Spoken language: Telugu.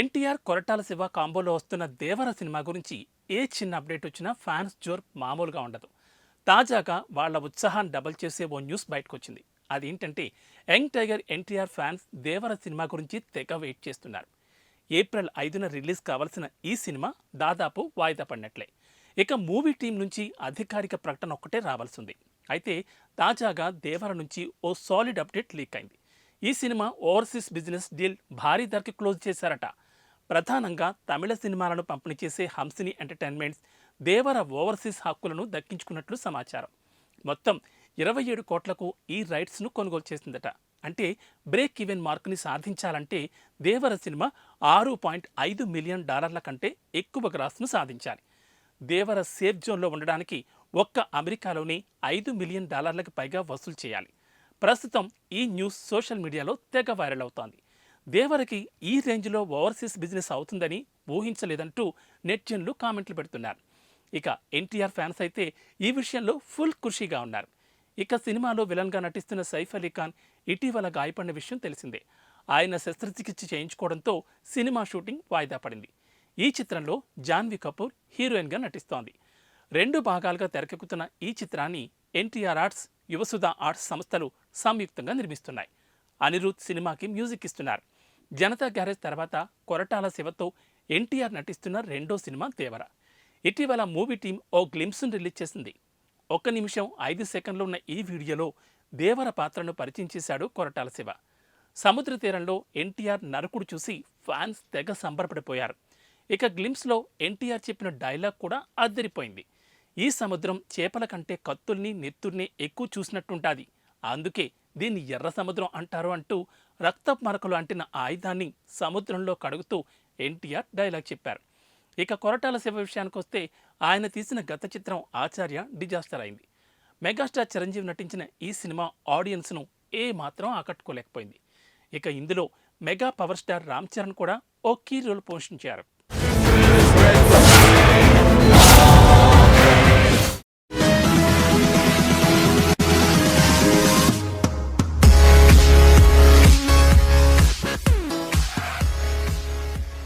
ఎన్టీఆర్ కొరటాల శివ కాంబోలో వస్తున్న దేవర సినిమా గురించి ఏ చిన్న అప్డేట్ వచ్చినా ఫ్యాన్స్ జోర్ మామూలుగా ఉండదు. తాజాగా వాళ్ళ ఉత్సాహాన్ని డబల్ చేసే ఓ న్యూస్ బయటకొచ్చింది. అదేంటంటే యంగ్ టైగర్ ఎన్టీఆర్ ఫ్యాన్స్ దేవర సినిమా గురించి తెగ వెయిట్ చేస్తున్నారు. ఏప్రిల్ 5న రిలీజ్ కావాల్సిన ఈ సినిమా దాదాపు వాయిదా పడినట్లే. ఇక మూవీ టీం నుంచి అధికారిక ప్రకటన ఒక్కటే రావాల్సింది. అయితే తాజాగా దేవర నుంచి ఓ సాలిడ్ అప్డేట్ లీక్ అయింది. ఈ సినిమా ఓవర్సీస్ బిజినెస్ డీల్ భారీ ధరకి క్లోజ్ చేశారట. ప్రధానంగా తమిళ సినిమాలను పంపిణీ చేసే హంసిని ఎంటర్టైన్మెంట్స్ దేవర ఓవర్సీస్ హక్కులను దక్కించుకున్నట్లు సమాచారం. మొత్తం 27 కోట్లకు ఈ రైట్స్ను కొనుగోలు చేసిందట. అంటే బ్రేక్ ఈవెన్ మార్కుని సాధించాలంటే దేవర సినిమా $6.5 మిలియన్ కంటే ఎక్కువ గ్రాస్ను సాధించాలి. దేవర సేఫ్ జోన్లో ఉండడానికి ఒక్క అమెరికాలోనే $5 మిలియన్ పైగా వసూలు చేయాలి. ప్రస్తుతం ఈ న్యూస్ సోషల్ మీడియాలో తెగ వైరల్ అవుతోంది. దేవరకి ఈ రేంజ్లో ఓవర్సీస్ బిజినెస్ అవుతుందని ఊహించలేదంటూ నెటిజన్లు కామెంట్లు పెడుతున్నారు. ఇక ఎన్టీఆర్ ఫ్యాన్స్ అయితే ఈ విషయంలో ఫుల్ ఖుషీగా ఉన్నారు. ఇక సినిమాలో విలన్గా నటిస్తున్న సైఫ్ అలీ ఖాన్ ఇటీవల గాయపడిన విషయం తెలిసిందే. ఆయన శస్త్రచికిత్స చేయించుకోవడంతో సినిమా షూటింగ్ వాయిదా పడింది. ఈ చిత్రంలో జాన్వీ కపూర్ హీరోయిన్గా నటిస్తోంది. 2 భాగాలుగా తెరకెక్కుతున్న ఈ చిత్రాన్ని ఎన్టీఆర్ ఆర్ట్స్, యువసుధ ఆర్ట్స్ సంస్థలు సంయుక్తంగా నిర్మిస్తున్నాయి. అనిరుద్ సినిమాకి మ్యూజిక్ ఇస్తున్నారు. జనతా గ్యారేజ్ తర్వాత కొరటాల శివతో ఎన్టీఆర్ నటిస్తున్న రెండో సినిమా దేవర. ఇటీవల మూవీ టీం ఓ గ్లింప్స్ను రిలీజ్ చేసింది. 1 నిమిషం 5 సెకండ్లు ఉన్న ఈ వీడియోలో దేవర పాత్రను పరిచయం చేశాడు కొరటాల శివ. సముద్ర తీరంలో ఎన్టీఆర్ నరకుడు చూసి ఫ్యాన్స్ తెగ సంబరపడిపోయారు. ఇక గ్లింప్స్లో ఎన్టీఆర్ చెప్పిన డైలాగ్ కూడా అద్దరిపోయింది. ఈ సముద్రం చేపల కంటే కత్తుల్ని నెత్తుల్ని ఎక్కువ చూసినట్టుంటాది, అందుకే దీన్ని ఎర్ర సముద్రం అంటారు అంటూ రక్తపు మరకలు అంటిన ఆయుధాన్ని సముద్రంలో కడుగుతూ ఎన్టీఆర్ డైలాగ్ చెప్పారు. ఇక కొరటాల శివ విషయానికొస్తే ఆయన తీసిన గత చిత్రం ఆచార్య డిజాస్టర్ అయింది. మెగాస్టార్ చిరంజీవి నటించిన ఈ సినిమా ఆడియన్స్ను ఏమాత్రం ఆకట్టుకోలేకపోయింది. ఇక ఇందులో mega power star Ram Charan కూడా ఓ కీ రోల్ పోషించారు.